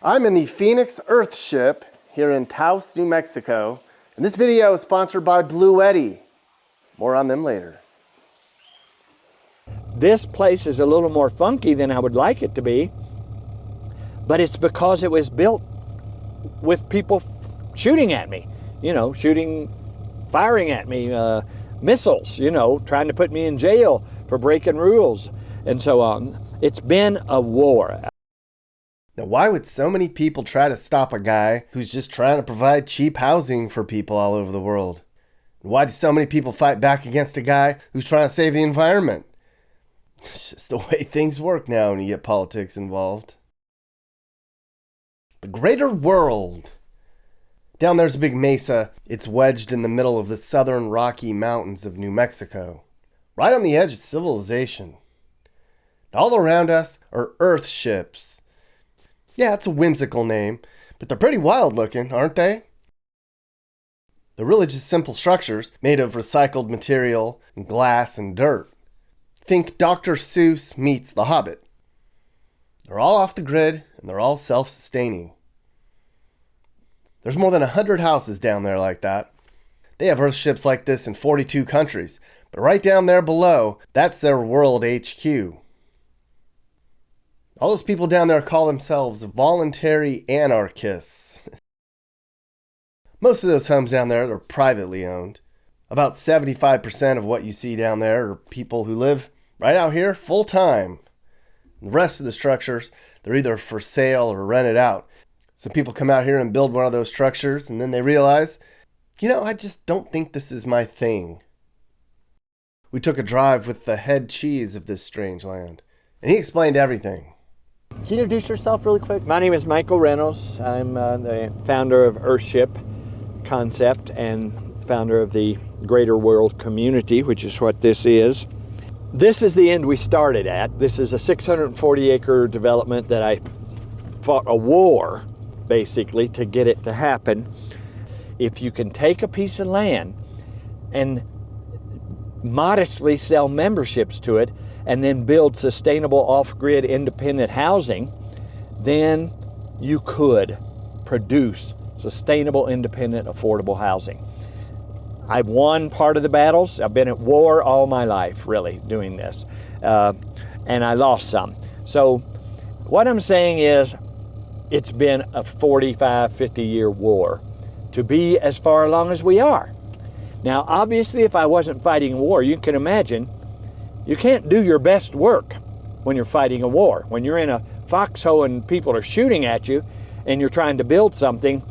I'm in the Phoenix Earthship here in Taos, New Mexico, and this video is sponsored by Blue Eddy. More on them later. This place is a little more funky than I would like it to be, but it's because it was built with people shooting at me, firing at me, missiles, trying to put me in jail for breaking rules and so on. It's been a war. Now, why would so many people try to stop a guy who's just trying to provide cheap housing for people all over the world? Why do so many people fight back against a guy who's trying to save the environment? It's just the way things work now when you get politics involved. The greater world. Down there's a big mesa. It's wedged in the middle of the southern Rocky Mountains of New Mexico, right on the edge of civilization. All around us are Earthships. Yeah, it's a whimsical name, but they're pretty wild looking, aren't they? They're really just simple structures made of recycled material and glass and dirt. Think Dr. Seuss meets The Hobbit. They're all off the grid and they're all self-sustaining. There's more than 100 houses down there like that. They have Earthships like this in 42 countries, but right down there below, that's their world HQ. All those people down there call themselves voluntary anarchists. Most of those homes down there are privately owned. About 75% of what you see down there are people who live right out here full time. The rest of the structures, they're either for sale or rented out. So people come out here and build one of those structures and then they realize, I just don't think this is my thing. We took a drive with the head cheese of this strange land, and he explained everything. Can you introduce yourself really quick? My name is Michael Reynolds. I'm the founder of Earthship Concept and founder of the Greater World Community, which is what this is. This is the end we started at. This is a 640-acre development that I fought a war, basically, to get it to happen. If you can take a piece of land and modestly sell memberships to it and then build sustainable off-grid independent housing, then you could produce sustainable, independent, affordable housing. I've won part of the battles. I've been at war all my life, really, doing this. And I lost some. So what I'm saying is it's been a 45, 50-year war to be as far along as we are. Now, obviously, if I wasn't fighting a war, you can imagine, you can't do your best work when you're fighting a war. When you're in a foxhole and people are shooting at you and you're trying to build something,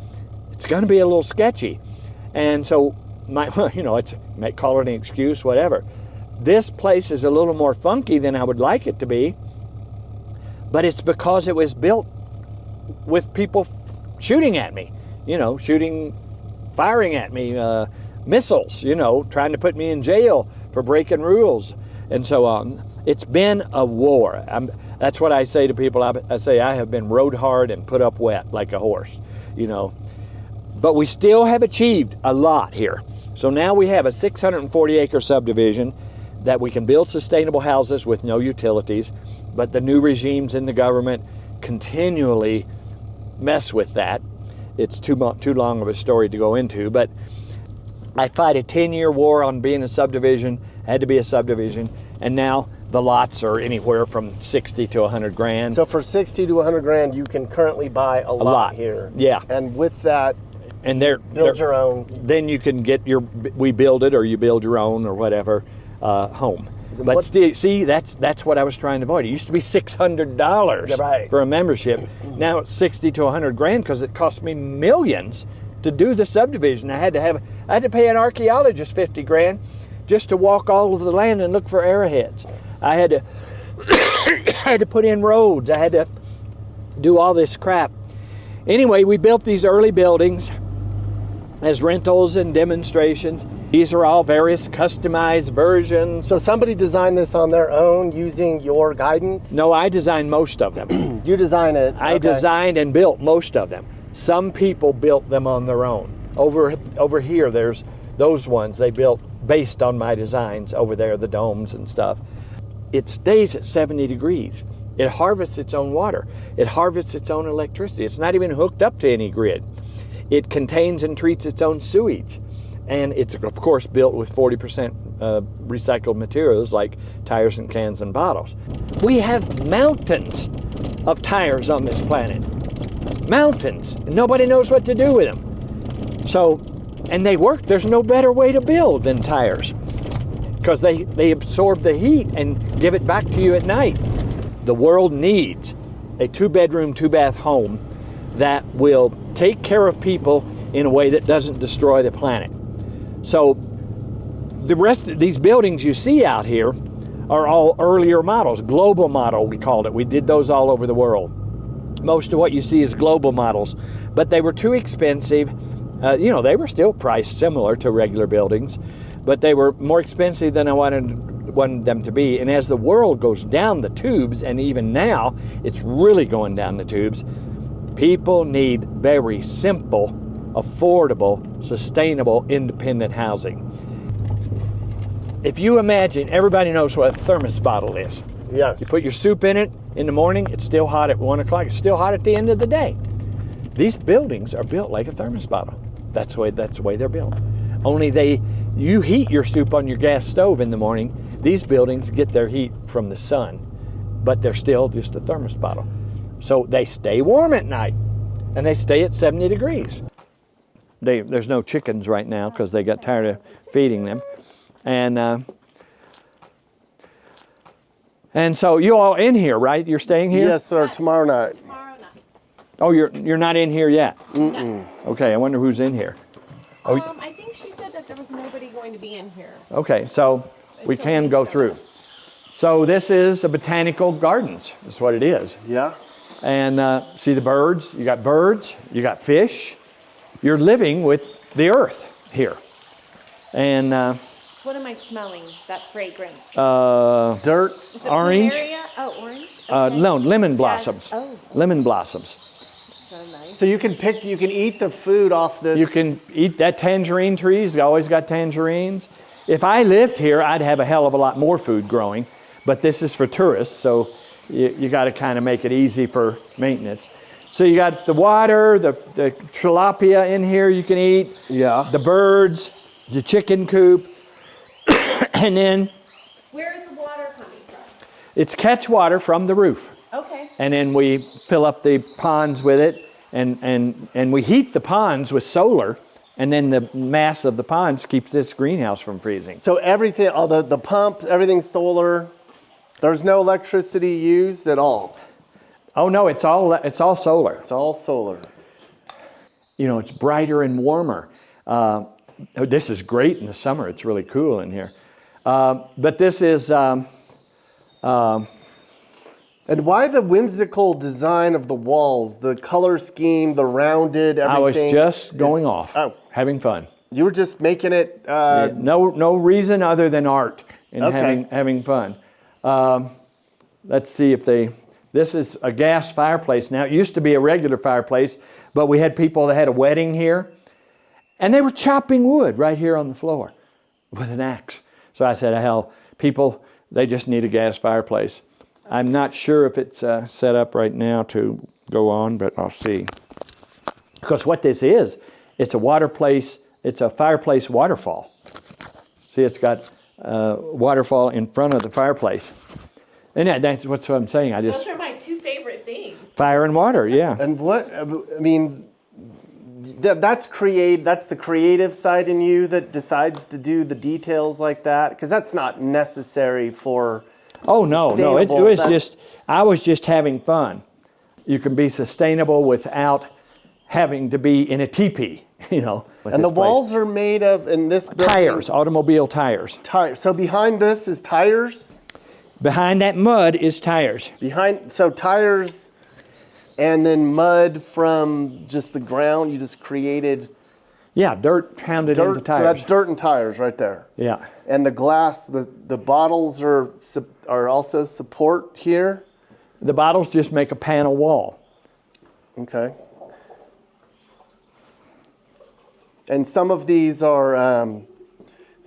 it's going to be a little sketchy. And so, might call it an excuse, whatever. This place is a little more funky than I would like it to be, but it's because it was built with people shooting at me, firing at me, missiles, trying to put me in jail for breaking rules and so on. It's been a war. That's what I say to people. I say I have been rode hard and put up wet like a horse, But we still have achieved a lot here. So now we have a 640-acre subdivision that we can build sustainable houses with no utilities, but the new regimes in the government continually mess with that. It's too long of a story to go into, but I fight a 10-year war on being a subdivision, had to be a subdivision, and now the lots are anywhere from 60 to 100 grand. So for 60 to 100 grand, you can currently buy a lot here. Yeah. And with that, and build your own. Then you can get we build it or you build your own or whatever home. But see, that's what I was trying to avoid. It used to be $600 for a membership. Now it's 60 to 100 grand because it cost me millions to do the subdivision. I had to pay an archaeologist 50 grand just to walk all over the land and look for arrowheads. I had to put in roads. I had to do all this crap. Anyway, we built these early buildings as rentals and demonstrations. These are all various customized versions. So somebody designed this on their own using your guidance? No, I designed most of them. You design it? I designed and built most of them. Some people built them on their own. Over here, there's those ones they built based on my designs over there, the domes and stuff. It stays at 70 degrees. It harvests its own water. It harvests its own electricity. It's not even hooked up to any grid. It contains and treats its own sewage. And it's, of course, built with 40% recycled materials like tires and cans and bottles. We have mountains of tires on this planet. Mountains. Nobody knows what to do with them. So, and they work. There's no better way to build than tires, because they absorb the heat and give it back to you at night. The world needs a 2-bedroom, 2-bath home that will take care of people in a way that doesn't destroy the planet. So the rest of these buildings you see out here are all earlier models. Global model, we called it. We did those all over the world. Most of what you see is global models, but they were too expensive. They were still priced similar to regular buildings, but they were more expensive than I wanted them to be. And as the world goes down the tubes, and even now it's really going down the tubes, people need very simple, affordable, sustainable, independent housing. If you imagine, everybody knows what a thermos bottle is. Yes. You put your soup in it in the morning, it's still hot at 1 o'clock, it's still hot at the end of the day. These buildings are built like a thermos bottle. That's the way they're built. Only you heat your soup on your gas stove in the morning. These buildings get their heat from the sun, but they're still just a thermos bottle. So they stay warm at night, and they stay at 70 degrees. There's no chickens right now because they got tired of feeding them. And so you all in here, right? You're staying here? Yes, sir. Tomorrow night. Oh, you're not in here yet? No. Okay, I wonder who's in here. I think she said that there was nobody going to be in here. Okay, so we can go through. So this is a botanical gardens, is what it is. Yeah. And see the birds? You got birds, you got fish. You're living with the earth here. And What am I smelling? That fragrance? dirt, Is it orange. Plumeria? Oh, orange? Okay. No, lemon blossoms. Oh. Lemon blossoms. So nice. So you can eat the food off this. You can eat that tangerine trees. They always got tangerines. If I lived here, I'd have a hell of a lot more food growing. But this is for tourists, so you got to kind of make it easy for maintenance. So you got the water, the tilapia in here you can eat. Yeah. The birds, the chicken coop, and then Where is the water coming from? it's catch water from the roof. Okay. And then we fill up the ponds with it, and we heat the ponds with solar, and then the mass of the ponds keeps this greenhouse from freezing. So everything, all the pump, everything's solar. There's no electricity used at all. Oh no, it's all solar. It's all solar. You know, it's brighter and warmer. This is great in the summer. It's really cool in here. But this is. And why the whimsical design of the walls, the color scheme, the rounded everything? I was just going off, having fun. You were just making it. No reason other than art and Okay. having fun. Let's see if they. This is a gas fireplace now. It used to be a regular fireplace, but we had people that had a wedding here, and they were chopping wood right here on the floor with an axe. So I said, hell, people, they just need a gas fireplace. I'm not sure if it's set up right now to go on, but I'll see. Because what this is, it's a fireplace waterfall. See, it's got waterfall in front of the fireplace. And that's what I'm saying. Those are my two favorite things. Fire and water, yeah. And what, I mean, that's the creative side in you that decides to do the details like that? Because that's not necessary for... Oh, no, it was just, I was just having fun. You can be sustainable without having to be in a teepee, you know. And the walls are made of, in this building... Tires, automobile tires. Tires. So behind this is tires? Behind that mud is tires. So tires and then mud from just the ground, you just created... Yeah, dirt pounded into tires. So that's dirt and tires right there. Yeah. And the glass, the bottles are also support here? The bottles just make a panel wall. Okay. And some of these are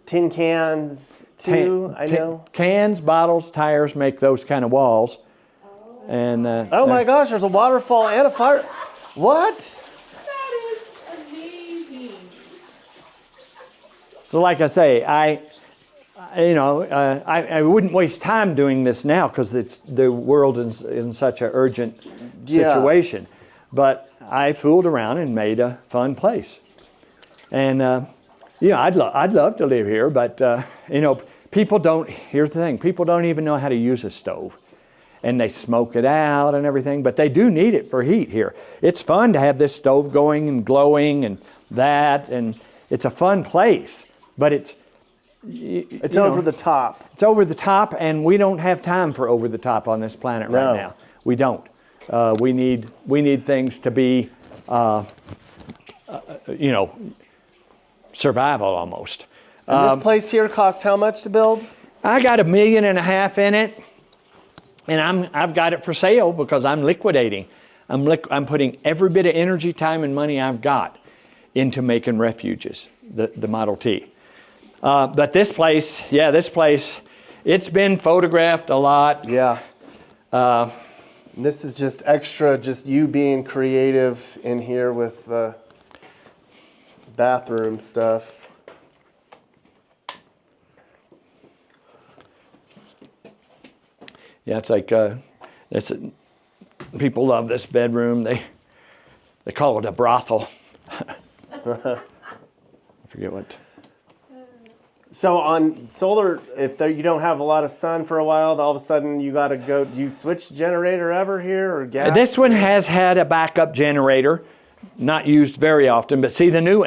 tin cans too, I know. Cans, bottles, tires make those kind of walls. And Oh my gosh, there's a waterfall and a fire. What? That is amazing. So like I say, I wouldn't waste time doing this now because the world is in such an urgent situation. But I fooled around and made a fun place. And I'd love to live here, but people don't. Here's the thing: people don't even know how to use a stove, and they smoke it out and everything. But they do need it for heat here. It's fun to have this stove going and glowing and that, and it's a fun place. But it's over the top. It's over the top, and we don't have time for over the top on this planet right now. We don't. We need things to be, survival almost. And this place here cost how much to build? I got $1.5 million in it, and I've got it for sale because I'm liquidating. I'm putting every bit of energy, time, and money I've got into making refuges, the Model T. But this place, it's been photographed a lot. Yeah. This is just extra, just you being creative in here with the bathroom stuff. Yeah, it's like people love this bedroom. They call it a brothel. I forget what. So on solar, if you don't have a lot of sun for a while, all of a sudden you got to go. Do you switch generator ever here or gas? This one has had a backup generator, not used very often. But see, the new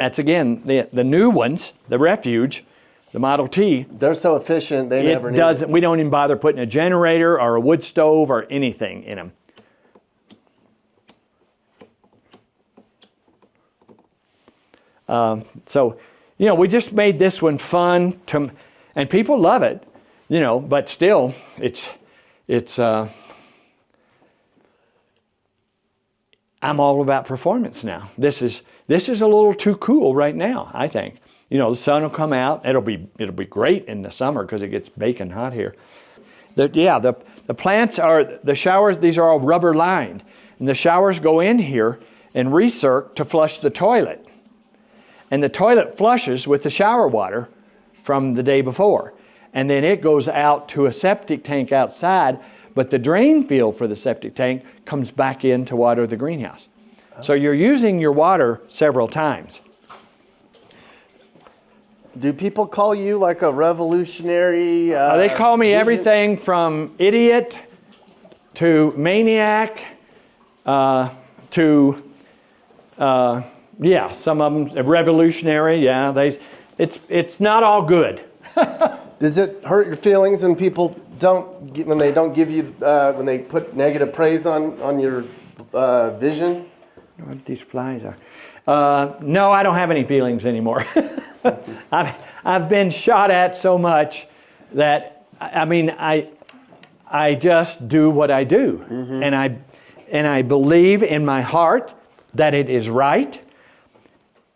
ones, the Refuge, the Model T. They're so efficient. They never need it. We don't even bother putting a generator or a wood stove or anything in them. So. We just made this one fun and people love it, but still I'm all about performance now. This is a little too cool right now, I think. The sun will come out. It'll be great in the summer because it gets baking hot here. The plants the showers, these are all rubber lined, and the showers go in here and recirc to flush the toilet. And the toilet flushes with the shower water from the day before. And then it goes out to a septic tank outside, but the drain field for the septic tank comes back in to water the greenhouse. So you're using your water several times. Do people call you like a revolutionary? They call me everything from idiot to maniac to... some of them revolutionary. Yeah, it's not all good. Does it hurt your feelings when people when they put negative praise on your vision? What these flies are? No, I don't have any feelings anymore. I've been shot at so much that I just do what I do, and I believe in my heart that it is right.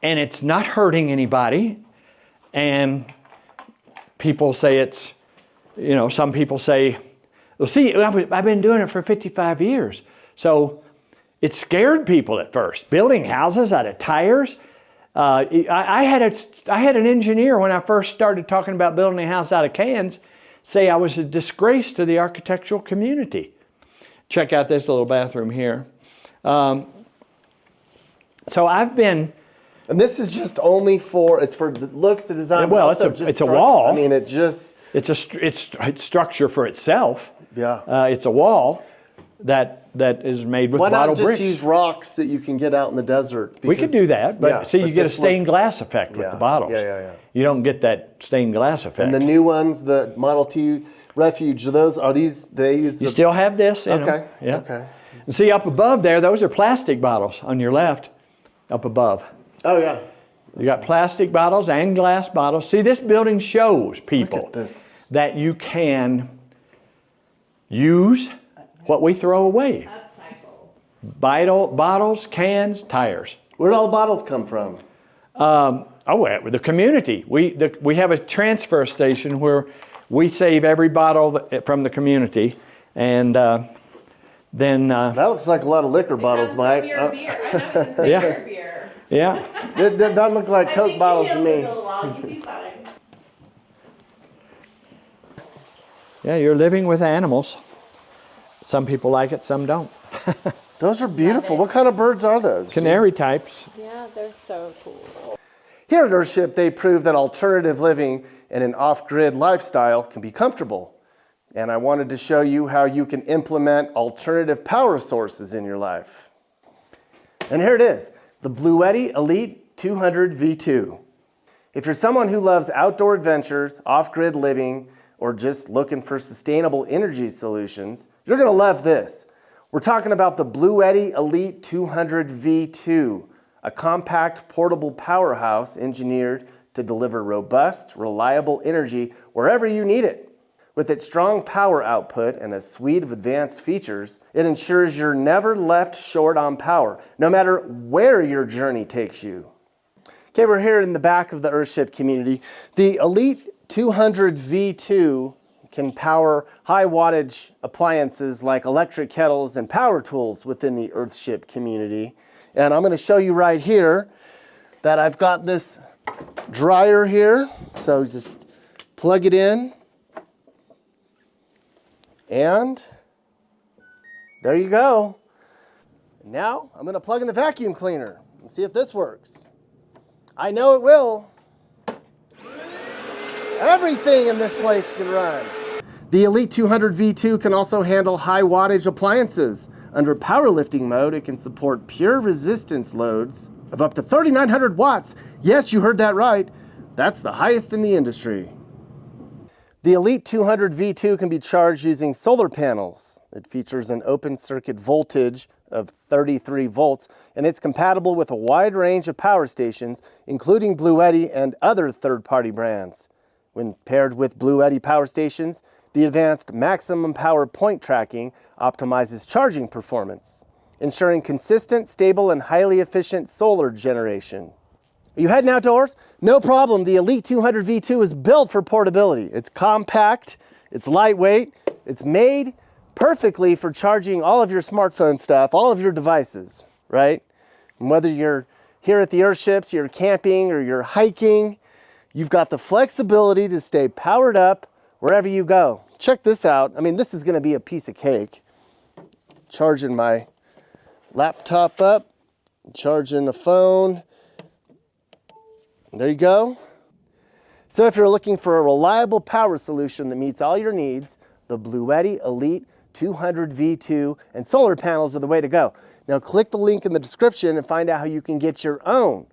And it's not hurting anybody. And people say it's, some people say, well, see, I've been doing it for 55 years. So it scared people at first. Building houses out of tires. I had an engineer when I first started talking about building a house out of cans say I was a disgrace to the architectural community. Check out this little bathroom here. So I've been... And this is just only it's for the looks, the design. Well, it's a wall. I mean, it's structure for itself. Yeah. It's a wall that is made with bottle bricks. Why not just use rocks that you can get out in the desert? We could do that, but you get a stained glass effect with the bottles. Yeah. You don't get that stained glass effect. And the new ones, the Model T Refuge, you still have this in them. Yeah. Okay. And see up above there, those are plastic bottles on your left, up above. Oh, yeah. You got plastic bottles and glass bottles. See, this building shows people that you can use what we throw away. Upcycle. Bottles, cans, tires. Where did all the bottles come from? The community. We have a transfer station where we save every bottle from the community. And then That looks like a lot of liquor bottles, Mike. Beer. I know it's in Yeah. beer. yeah. It doesn't look like Coke think bottles to you'll me. live a while, you'll be fine. Yeah, you're living with animals. Some people like it, some don't. Those are beautiful. What kind of birds are those? Canary types. Yeah, they're so cool. Here at Earthship, they prove that alternative living and an off-grid lifestyle can be comfortable. And I wanted to show you how you can implement alternative power sources in your life. And here it is, the Bluetti Elite 200 V2. If you're someone who loves outdoor adventures, off-grid living, or just looking for sustainable energy solutions, you're gonna love this. We're talking about the Bluetti Elite 200 V2, a compact portable powerhouse engineered to deliver robust, reliable energy wherever you need it. With its strong power output and a suite of advanced features, it ensures you're never left short on power, no matter where your journey takes you. Okay, we're here in the back of the Earthship community. The Elite 200 V2 can power high wattage appliances like electric kettles and power tools within the Earthship community. And I'm going to show you right here that I've got this dryer here. So just plug it in. And there you go. Now I'm going to plug in the vacuum cleaner and see if this works. I know it will. Everything in this place can run. The Elite 200 V2 can also handle high wattage appliances. Under powerlifting mode, it can support pure resistance loads of up to 3,900 watts. Yes, you heard that right. That's the highest in the industry. The Elite 200 V2 can be charged using solar panels. It features an open circuit voltage of 33 volts, and it's compatible with a wide range of power stations, including Bluetti and other third-party brands. When paired with Bluetti power stations, the advanced maximum power point tracking optimizes charging performance, ensuring consistent, stable, and highly efficient solar generation. Are you heading outdoors? No problem. The Elite 200 V2 is built for portability. It's compact, it's lightweight, it's made perfectly for charging all of your smartphone stuff, all of your devices, right? And whether you're here at the Earthships, you're camping, or you're hiking, you've got the flexibility to stay powered up wherever you go. Check this out. I mean, this is gonna be a piece of cake. Charging my laptop up, charging the phone. There you go. So if you're looking for a reliable power solution that meets all your needs, the Bluetti Elite 200 V2 and solar panels are the way to go. Now click the link in the description and find out how you can get your own.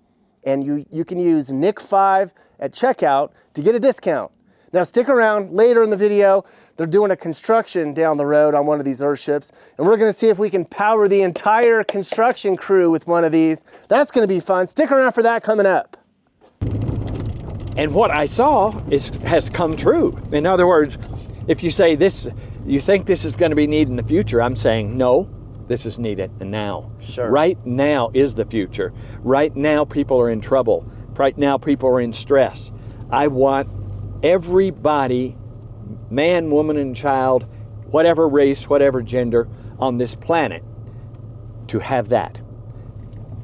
And you can use NIC5 at checkout to get a discount. Now stick around later in the video. They're doing a construction down the road on one of these Earthships, and we're gonna see if we can power the entire construction crew with one of these. That's gonna be fun. Stick around for that coming up. And what I saw has come true. In other words, if you say this, you think this is going to be needed in the future, I'm saying no, this is needed now. Sure. Right now is the future. Right now people are in trouble. Right now people are in stress. I want everybody, man, woman, and child, whatever race, whatever gender, on this planet to have that.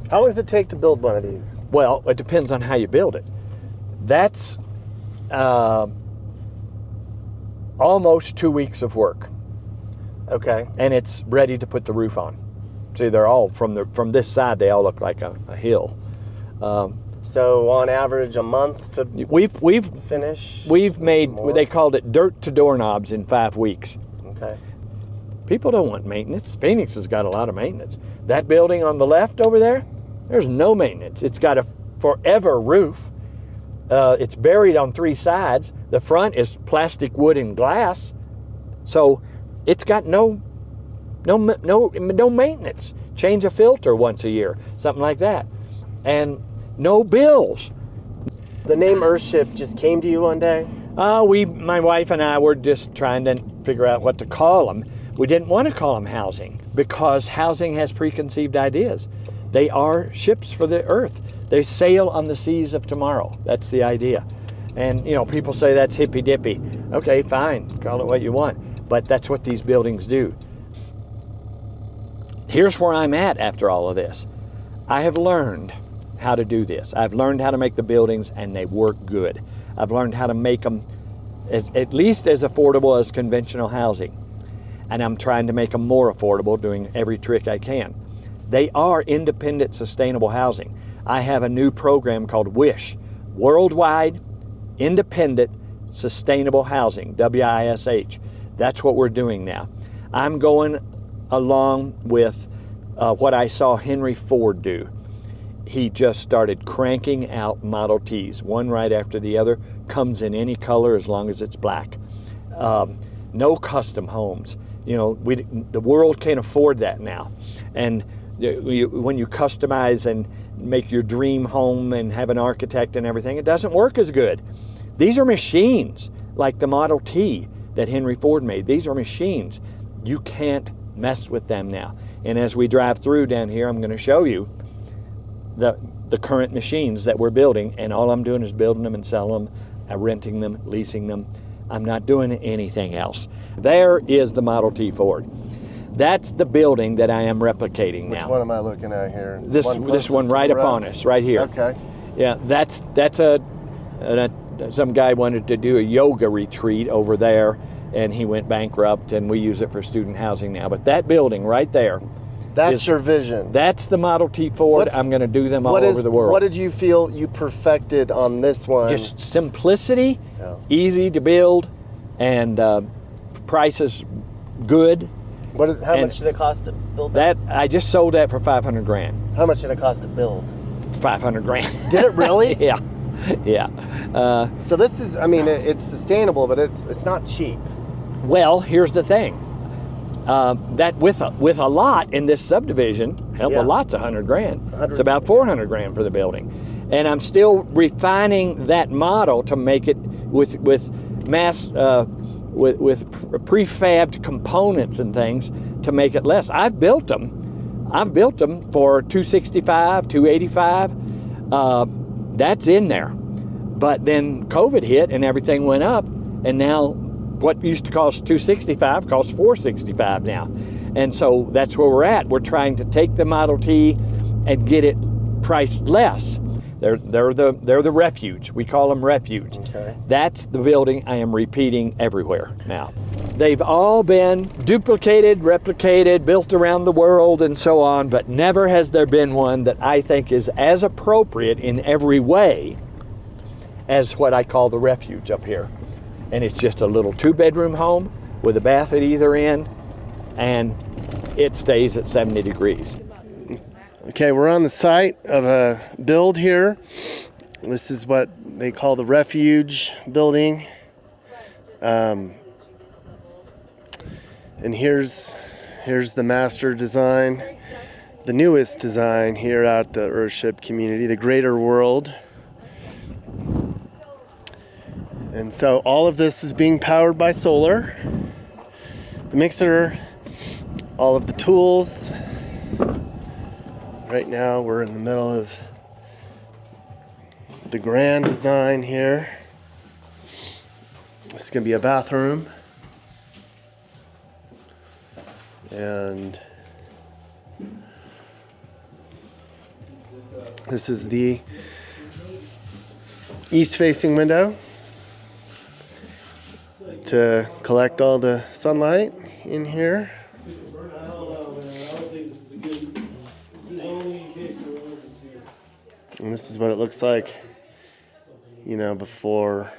How long does it take to build one of these? Well, it depends on how you build it. That's almost 2 weeks of work. Okay. And it's ready to put the roof on. See, they're all from this side. They all look like a hill. So on average, a month to We've finish. We've made. More? They called it dirt to doorknobs in 5 weeks. Okay. People don't want maintenance. Phoenix has got a lot of maintenance. That building on the left over there, there's no maintenance. It's got a forever roof. It's buried on 3 sides. The front is plastic, wood, and glass. So it's got no maintenance. Change a filter once a year, something like that. And no bills. The name Earthship just came to you one day? My wife and I were just trying to figure out what to call them. We didn't want to call them housing because housing has preconceived ideas. They are ships for the earth. They sail on the seas of tomorrow. That's the idea. And you know, people say that's hippy dippy. Okay, fine, call it what you want. But that's what these buildings do. here's where I'm at after all of this. I have learned how to do this. I've learned how to make the buildings, and they work good. I've learned how to make them at least as affordable as conventional housing. And I'm trying to make them more affordable, doing every trick I can. They are independent, sustainable housing. I have a new program called WISH, Worldwide Independent Sustainable Housing, WISH. That's what we're doing now. I'm going along with what I saw Henry Ford do. He just started cranking out Model Ts, one right after the other, comes in any color as long as it's black. No custom homes. You know, the world can't afford that now. And when you customize and make your dream home and have an architect and everything, it doesn't work as good. These are machines, like the Model T that Henry Ford made. These are machines. You can't mess with them now. And as we drive through down here, I'm going to show you the current machines that we're building, and all I'm doing is building them and selling them, renting them, leasing them. I'm not doing anything else. There is the Model T Ford. That's the building that I am replicating now. Which one am I looking at here? This one right upon us, right here. Okay. Yeah, that's some guy wanted to do a yoga retreat over there, and he went bankrupt, and we use it for student housing now. But that building right there, that's your vision. That's the Model T Ford. I'm going to do them all over the world. What did you feel you perfected on this one? Just simplicity, easy to build, and price is good. How much did it cost to build that? I just sold that for $500,000. How much did it cost to build? $500,000. Did it really? Yeah. So this is, I mean, it's sustainable, but it's not cheap. Well, here's the thing. That with a lot in this subdivision, a lot's $100,000. It's about $400,000 for the building, and I'm still refining that model to make it with mass with prefabbed components and things to make it less. I've built them for $265,000, $285,000. That's in there, but then COVID hit and everything went up, and now what used to cost $265,000 costs $465,000 now. And so that's where we're at. We're trying to take the Model T and get it priced less. They're the refuge. We call them refuge. Okay. That's the building I am repeating everywhere now. They've all been duplicated, replicated, built around the world and so on, but never has there been one that I think is as appropriate in every way as what I call the refuge up here. And it's just a little 2-bedroom home with a bath at either end, and it stays at 70 degrees. Okay, we're on the site of a build here. This is what they call the refuge building. And here's the master design, the newest design here at the Earthship Community, the greater world. And so all of this is being powered by solar. The mixer, all of the tools. Right now we're in the middle of the grand design here. This is going to be a bathroom. And this is the east-facing window to collect all the sunlight in here. And this is what it looks like, you know, before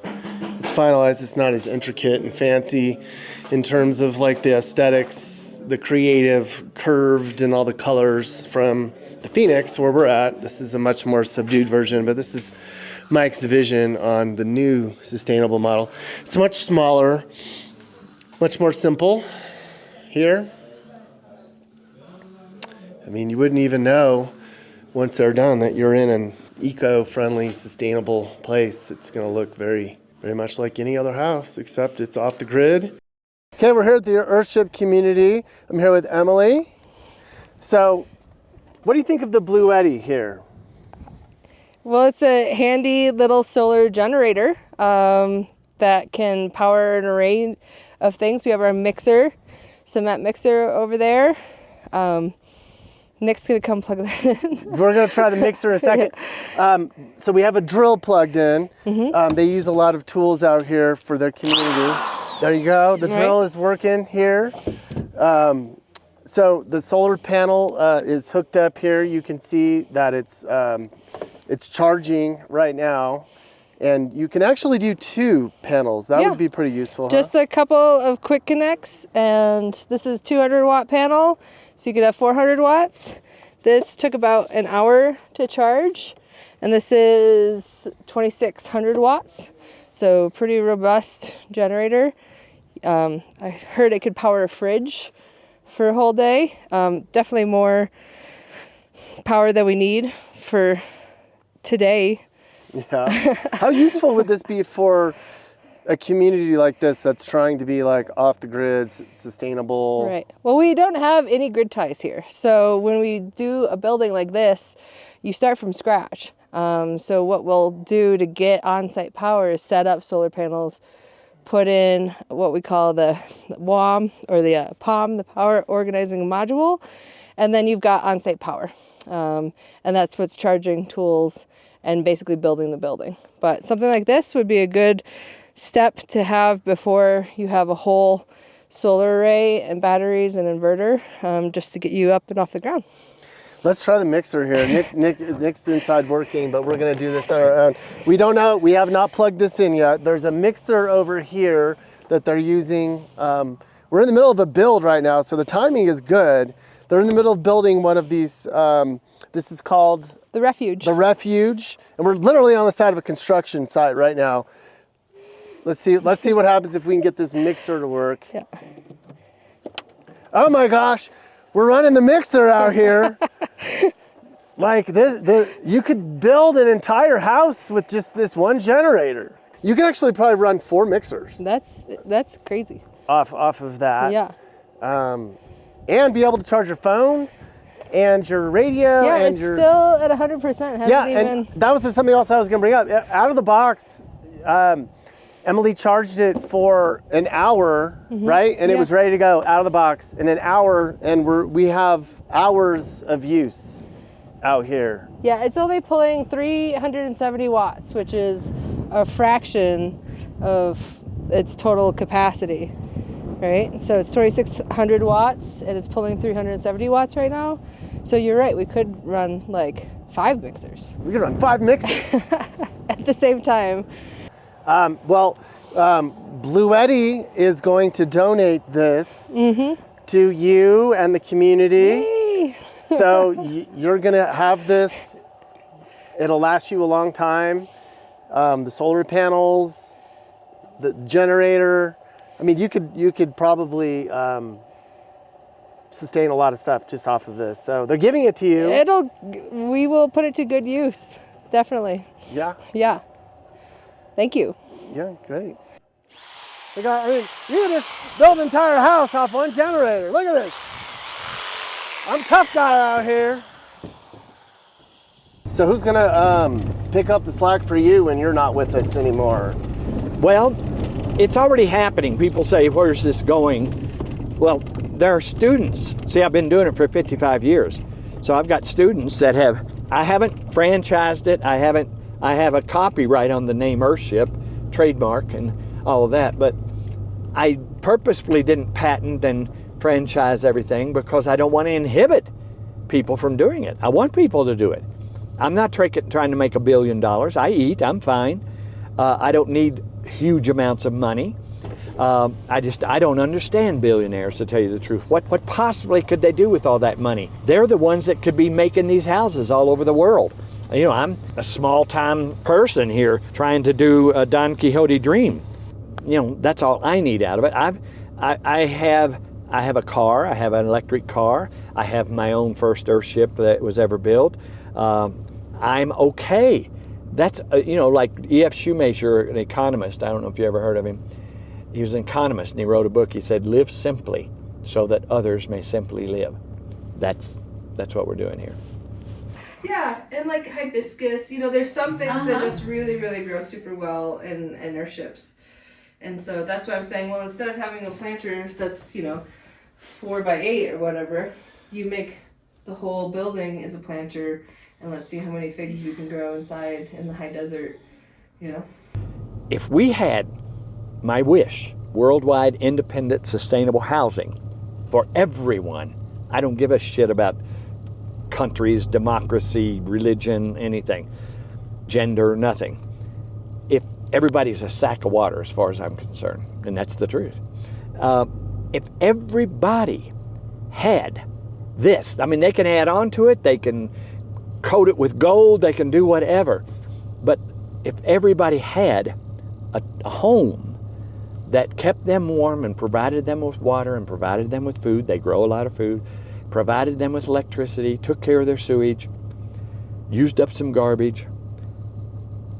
it's finalized. It's not as intricate and fancy in terms of like the aesthetics, the creative, curved, and all the colors from the Phoenix where we're at. This is a much more subdued version, but this is Mike's vision on the new sustainable model. It's much smaller, much more simple here. I mean, you wouldn't even know once they're done that you're in an eco-friendly, sustainable place. It's going to look very, very much like any other house, except it's off the grid. Okay, we're here at the Earthship Community. I'm here with Emily. So, what do you think of the Blue Eddy here? Well, it's a handy little solar generator that can power an array of things. We have our mixer, cement mixer over there. Nick's gonna come plug that in. We're gonna try the mixer in a second. So we have a drill plugged in. They use a lot of tools out here for their community. There you go. The drill is working here. So the solar panel is hooked up here. You can see that it's charging right now. And you can actually do 2 panels. That would be pretty useful. Just a couple of quick connects, and this is 200 watt panel, so you could have 400 watts. This took about an hour to charge, and this is 2600 watts, so pretty robust generator. I heard it could power a fridge for a whole day. Definitely more power than we need for today. Yeah. How useful would this be for a community like this that's trying to be like off the grid, sustainable? Right. Well, we don't have any grid ties here. So when we do a building like this, you start from scratch. So what we'll do to get on-site power is set up solar panels, put in what we call the WOM or the POM, the Power Organizing Module, and then you've got on-site power. And that's what's charging tools and basically building the building. But something like this would be a good step to have before you have a whole solar array and batteries and inverter, just to get you up and off the ground. Let's try the mixer here. Nick's inside working, but we're gonna do this on our own. We don't know, we have not plugged this in yet. There's a mixer over here that they're using. We're in the middle of a build right now, so the timing is good. They're in the middle of building one of these, this is called The refuge. The refuge, and we're literally on the side of a construction site right now. Let's see what happens if we can get this mixer to work. Yeah. Oh my gosh, we're running the mixer out here. Like this, you could build an entire house with just this one generator. You could actually probably run 4 mixers. That's crazy. Off of that. Yeah. And be able to charge your phones and your radio. Yeah, and it's still at 100%. Yeah, and that was something else I was going to bring up. Out of the box, Emily charged it for an hour, right? And it was ready to go out of the box in an hour, and we have hours of use out here. Yeah, it's only pulling 370 watts, which is a fraction of its total capacity, right? So it's 2,600 watts, and it's pulling 370 watts right now. So you're right, we could run like 5 mixers. We could run 5 mixers. At the same time. Blue Eddy is going to donate this to you and the community. Yay. So you're going to have this. It'll last you a long time. The solar panels, the generator. I mean, you could probably sustain a lot of stuff just off of this. So they're giving it to you. We will put it to good use. Definitely. Yeah. Yeah. Thank you. Yeah, great. You can just build an entire house off one generator. Look at this. I'm a tough guy out here. So who's gonna pick up the slack for you when you're not with us anymore? Well, it's already happening. People say, where's this going? Well, there are students. See, I've been doing it for 55 years. So I've got students that I haven't franchised it. I have a copyright on the name Earthship, trademark and all of that, but I purposefully didn't patent and franchise everything because I don't want to inhibit people from doing it. I want people to do it. I'm not trying to make $1 billion. I eat, I'm fine. I don't need huge amounts of money. I don't understand billionaires, to tell you the truth. What possibly could they do with all that money? They're the ones that could be making these houses all over the world. You know, I'm a small-time person here trying to do a Don Quixote dream. You know, that's all I need out of it. I have a car. I have an electric car. I have my own first Earthship that was ever built. I'm okay. That's, like E.F. Shoemaker, an economist. I don't know if you ever heard of him. He was an economist, and he wrote a book. He said, live simply so that others may simply live. That's what we're doing here. Yeah, and like hibiscus, there's some things that just really, really grow super well in Earthships. And so that's why I'm saying, well, instead of having a planter that's, 4 by 8 or whatever, you make the whole building as a planter, and let's see how many figs we can grow inside in the high desert, you know? If we had, my wish, worldwide independent sustainable housing for everyone, I don't give a shit about countries, democracy, religion, anything, gender, nothing. If everybody's a sack of water as far as I'm concerned, and that's the truth. If everybody had this, I mean, they can add on to it, they can coat it with gold, they can do whatever. But if everybody had a home that kept them warm and provided them with water and provided them with food, they grow a lot of food, provided them with electricity, took care of their sewage, used up some garbage.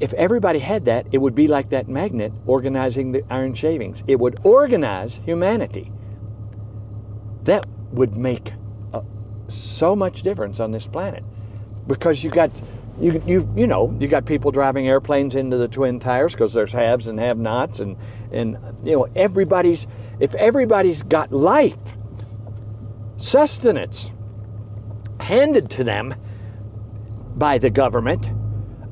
If everybody had that, it would be like that magnet organizing the iron shavings. It would organize humanity. That would make so much difference on this planet, because you got people driving airplanes into the twin towers because there's haves and have-nots, and if everybody's got life, sustenance handed to them by the government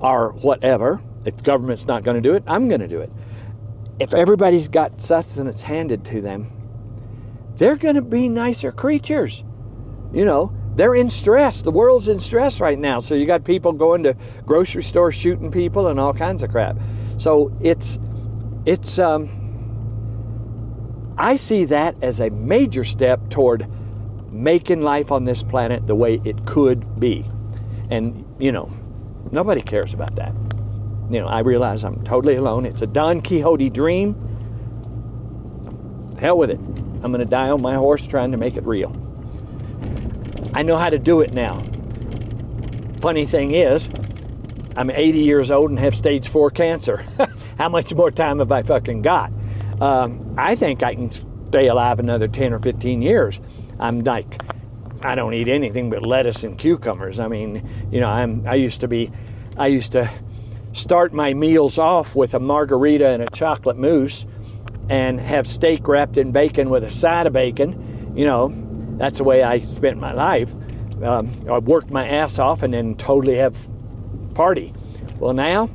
or whatever. If the government's not going to do it, I'm going to do it. If everybody's got sustenance handed to them, they're going to be nicer creatures. They're in stress. The world's in stress right now. So you got people going to grocery stores shooting people and all kinds of crap. So I see that as a major step toward making life on this planet the way it could be. And, nobody cares about that. I realize I'm totally alone. It's a Don Quixote dream. Hell with it. I'm going to die on my horse trying to make it real. I know how to do it now. Funny thing is, I'm 80 years old and have stage 4 cancer. How much more time have I fucking got? I think I can stay alive another 10 or 15 years. I'm like, I don't eat anything but lettuce and cucumbers. I mean, I used to start my meals off with a margarita and a chocolate mousse and have steak wrapped in bacon with a side of bacon. That's the way I spent my life. I worked my ass off and then totally have party. Well, now,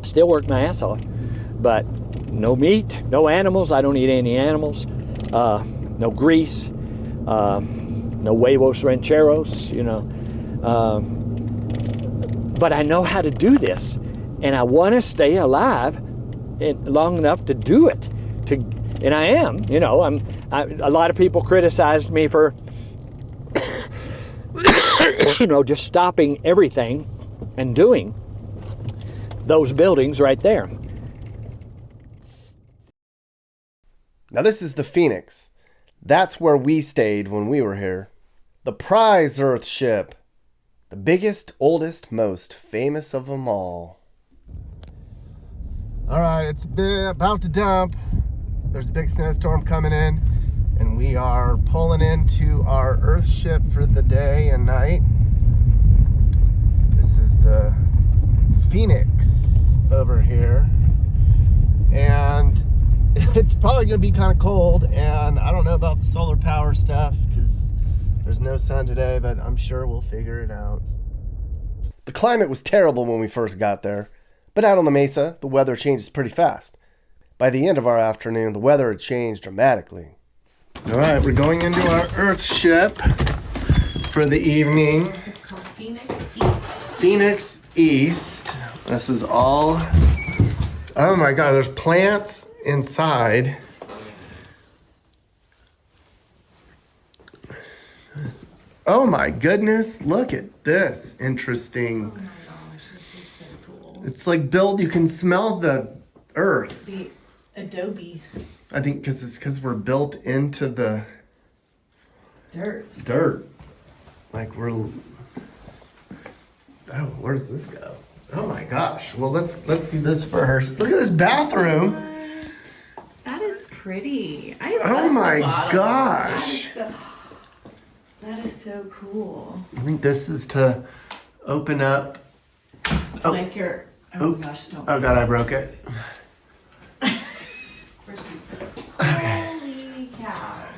still work my ass off, but no meat, no animals. I don't eat any animals. No grease, no huevos rancheros, But I know how to do this, and I want to stay alive long enough to do it. And I am, a lot of people criticized me for, just stopping everything and doing those buildings right there. Now this is the Phoenix. That's where we stayed when we were here. The prize Earthship. The biggest, oldest, most famous of them all. Alright, it's about to dump. There's a big snowstorm coming in, and we are pulling into our Earthship for the day and night. This is the Phoenix over here, and it's probably going to be kind of cold, and I don't know about the solar power stuff because there's no sun today, but I'm sure we'll figure it out. The climate was terrible when we first got there, but out on the mesa, the weather changes pretty fast. By the end of our afternoon, the weather had changed dramatically. All right, we're going into our Earthship for the evening. It's called Phoenix East. Phoenix East. This is all... Oh my God, there's plants inside. Oh my goodness, look at this. Interesting. Oh my gosh, this is so cool. It's like built, you can smell the earth. The adobe I think because we're built into the dirt. Like we're... Oh, where does this go? Oh my gosh. Well, let's do this first. Look at this bathroom. What? That is pretty. I Oh love my the bottoms. gosh. That is so cool. I think this is to open up. Oh, Like your... Oh oops. my gosh, don't. Oh God, I broke it. Holy cow.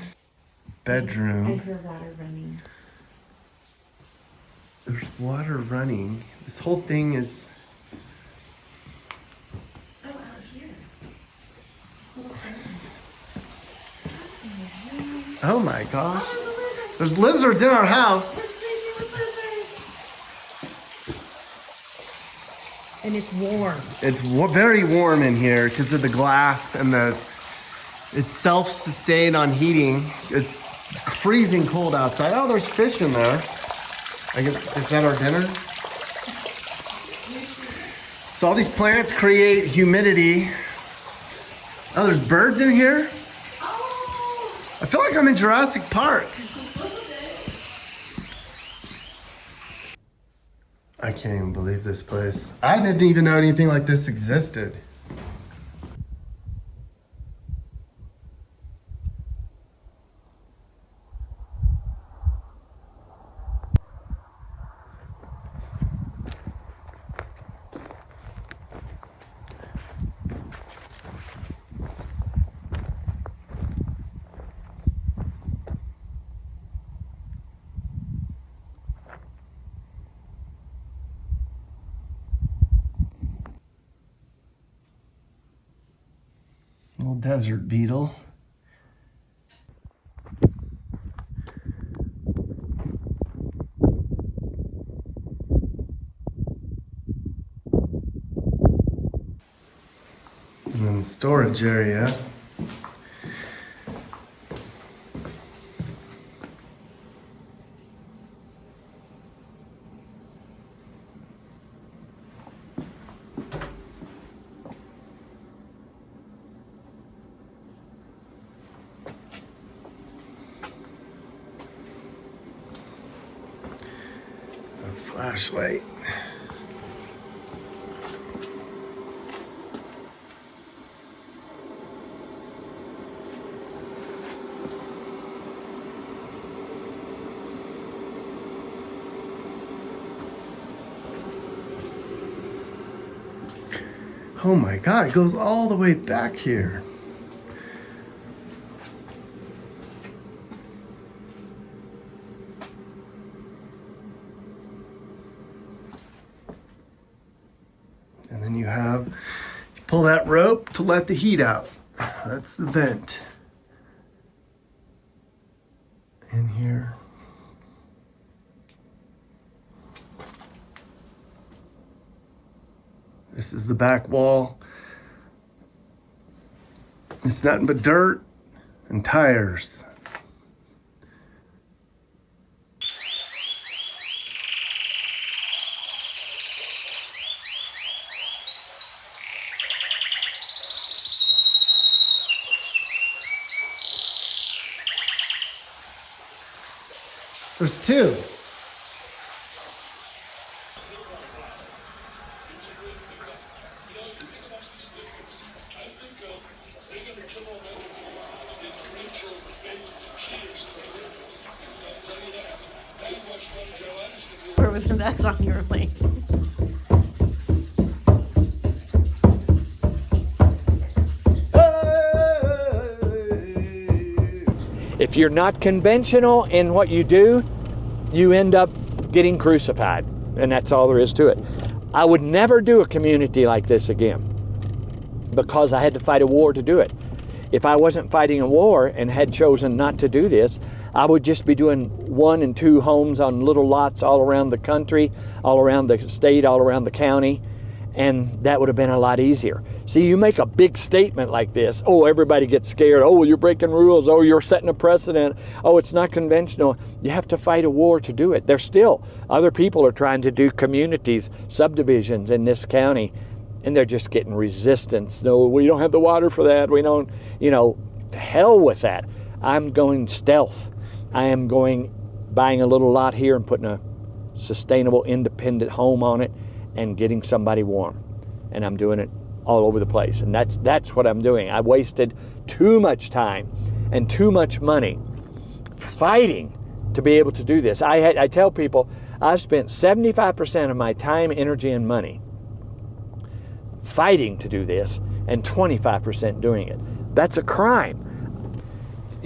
bedroom. I hear water running. There's water running. This whole thing is... Oh, out here. This little thing. Oh my gosh. There's lizards in our house. And it's warm. It's very warm in here because of the glass and it's self-sustained on heating. It's freezing cold outside. Oh, there's fish in there. I guess, is that our dinner? So all these plants create humidity. Oh, there's birds in here? I feel like I'm in Jurassic Park. I can't even believe this place. I didn't even know anything like this existed. Little desert beetle. And then the storage area. Flashlight. Oh my God, it goes all the way back here. And then you pull that rope to let the heat out. That's the vent. In here. This is the back wall. It's nothing but dirt and tires. There's two. Or was that song you were playing? If you're not conventional in what you do, you end up getting crucified, and that's all there is to it. I would never do a community like this again because I had to fight a war to do it. If I wasn't fighting a war and had chosen not to do this, I would just be doing 1 and 2 homes on little lots all around the country, all around the state, all around the county, and that would have been a lot easier. See, you make a big statement like this, oh, everybody gets scared, oh, you're breaking rules, oh, you're setting a precedent, oh, it's not conventional. You have to fight a war to do it. There's still other people are trying to do communities, subdivisions in this county, and they're just getting resistance. No, we don't have the water for that. We don't, to hell with that. I'm going stealth. I am buying a little lot here and putting a sustainable, independent home on it and getting somebody warm. And I'm doing it all over the place. And that's what I'm doing. I wasted too much time and too much money fighting to be able to do this. I tell people I spent 75% of my time, energy, and money fighting to do this and 25% doing it. That's a crime.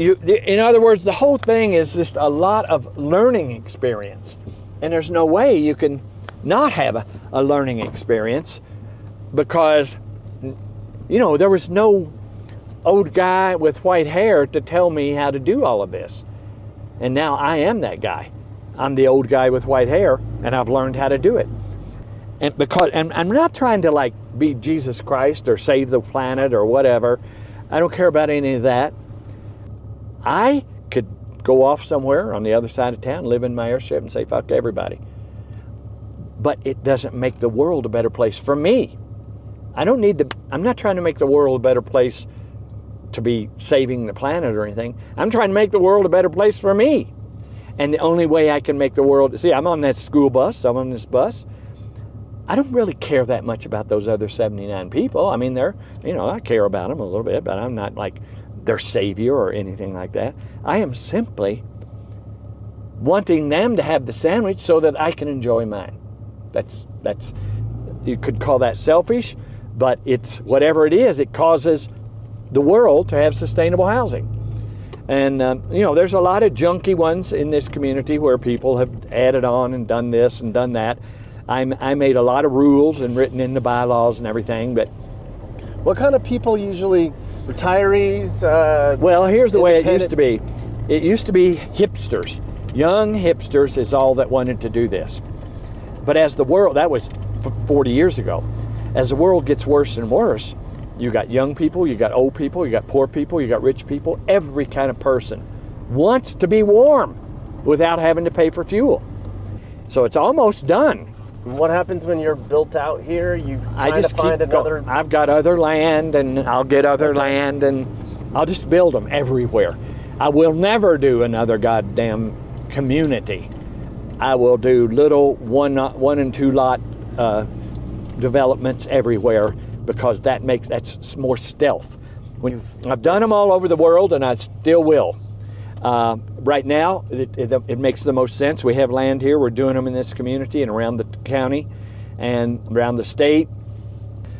In other words, the whole thing is just a lot of learning experience. And there's no way you can not have a learning experience, because, there was no old guy with white hair to tell me how to do all of this. And now I am that guy. I'm the old guy with white hair, and I've learned how to do it. And I'm not trying to be Jesus Christ or save the planet or whatever. I don't care about any of that. I could go off somewhere on the other side of town, live in my airship, and say fuck everybody. But it doesn't make the world a better place for me. I'm not trying to make the world a better place to be saving the planet or anything. I'm trying to make the world a better place for me. And the only way I can make the world, I'm on that school bus, I'm on this bus. I don't really care that much about those other 79 people. I mean, I care about them a little bit, but I'm not like their savior or anything like that. I am simply wanting them to have the sandwich so that I can enjoy mine. That's you could call that selfish, but it's whatever it is, it causes the world to have sustainable housing. And, there's a lot of junky ones in this community where people have added on and done this and done that. I made a lot of rules and written in the bylaws and everything, but... What kind of people usually? Retirees? Well, here's the way it used to be. It used to be hipsters. Young hipsters is all that wanted to do this. But as the world, that was 40 years ago, as the world gets worse and worse, you got young people, you got old people, you got poor people, you got rich people. Every kind of person wants to be warm without having to pay for fuel. So it's almost done. What happens when you're built out here? I've got other land, and I'll get other land, and I'll just build them everywhere. I will never do another goddamn community. I will do little one and two lot developments everywhere, because that's more stealth. I've done them all over the world, and I still will. Right now, it makes the most sense. We have land here. We're doing them in this community and around the county and around the state.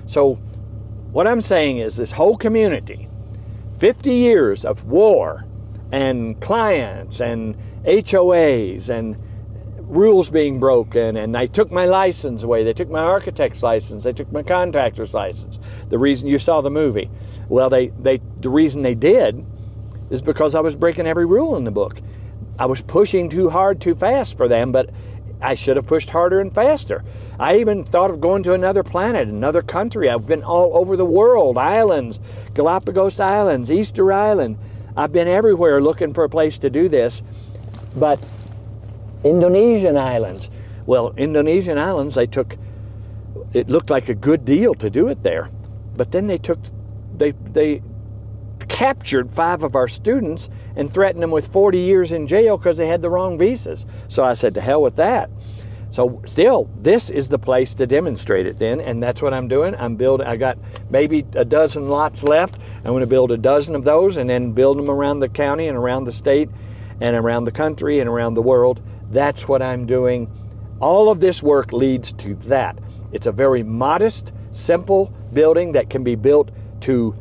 So what I'm saying is this whole community, 50 years of war and clients and HOAs and rules being broken, and they took my license away. They took my architect's license. They took my contractor's license. The reason you saw the movie. Well, the reason they did is because I was breaking every rule in the book. I was pushing too hard, too fast for them, but I should have pushed harder and faster. I even thought of going to another planet, another country. I've been all over the world, islands, Galapagos Islands, Easter Island. I've been everywhere looking for a place to do this. But Indonesian islands. Well, Indonesian islands, it looked like a good deal to do it there. But then they captured 5 of our students and threatened them with 40 years in jail because they had the wrong visas. So I said, to hell with that. So still, this is the place to demonstrate it then, and that's what I'm doing. I got maybe a dozen lots left. I'm going to build a dozen of those and then build them around the county and around the state and around the country and around the world. That's what I'm doing. All of this work leads to that. It's a very modest, simple building that can be built to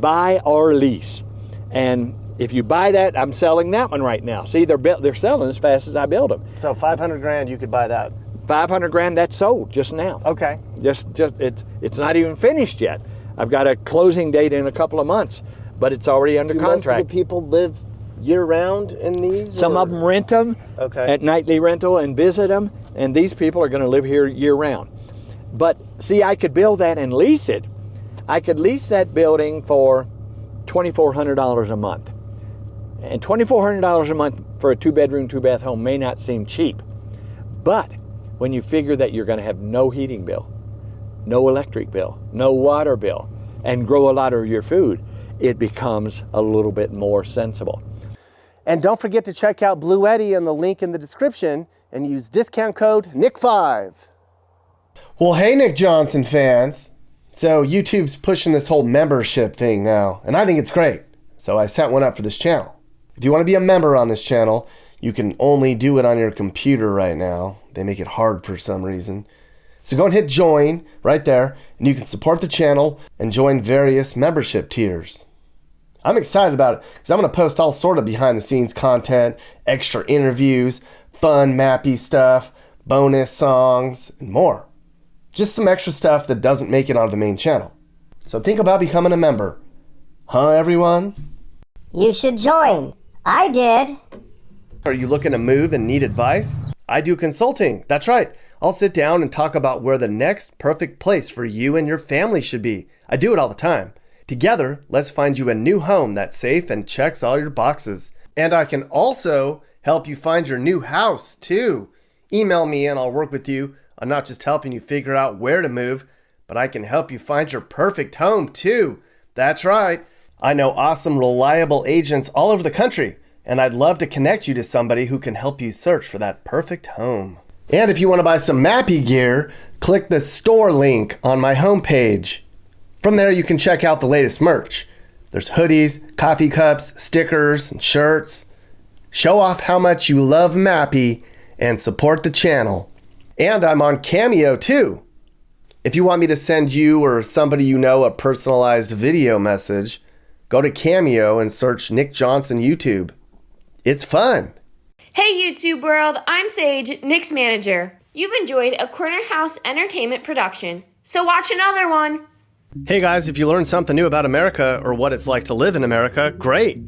buy or lease. And if you buy that, I'm selling that one right now. See, they're selling as fast as I build them. So 500 grand, you could buy that. 500 grand, that's sold just now. Okay. Just it's not even finished yet. I've got a closing date in a couple of months, but it's already under contract. Most of the people live year-round in these? Some of them rent them at nightly rental and visit them, and these people are going to live here year-round. But see, I could build that and lease it. I could lease that building for $2,400 a month. And $2,400 a month for a 2-bedroom, 2-bath home may not seem cheap. But when you figure that you're going to have no heating bill, no electric bill, no water bill, and grow a lot of your food, it becomes a little bit more sensible. And don't forget to check out Blue Eddy in the link in the description and use discount code NICK5. Well, hey, Nick Johnson fans. So YouTube's pushing this whole membership thing now, and I think it's great. So I set one up for this channel. If you want to be a member on this channel, you can only do it on your computer right now. They make it hard for some reason. So go and hit join right there, and you can support the channel and join various membership tiers. I'm excited about it because I'm going to post all sort of behind the scenes content, extra interviews, fun mappy stuff, bonus songs, and more. Just some extra stuff that doesn't make it onto the main channel. So think about becoming a member. Huh, everyone? You should join. I did. Are you looking to move and need advice? I do consulting. That's right. I'll sit down and talk about where the next perfect place for you and your family should be. I do it all the time. Together, let's find you a new home that's safe and checks all your boxes. And I can also help you find your new house, too. Email me and I'll work with you. I'm not just helping you figure out where to move, but I can help you find your perfect home, too. That's right. I know awesome, reliable agents all over the country, and I'd love to connect you to somebody who can help you search for that perfect home. And if you want to buy some mappy gear, click the store link on my homepage. From there, you can check out the latest merch. There's hoodies, coffee cups, stickers, and shirts. Show off how much you love Mappy and support the channel. And I'm on Cameo too. If you want me to send you or somebody you know a personalized video message, go to Cameo and search Nick Johnson YouTube. It's fun. Hey YouTube world, I'm Sage, Nick's manager. You've enjoyed a Corner House Entertainment production, so watch another one. Hey guys, if you learned something new about America or what it's like to live in America, great.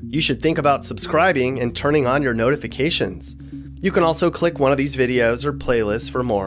You should think about subscribing and turning on your notifications. You can also click one of these videos or playlists for more.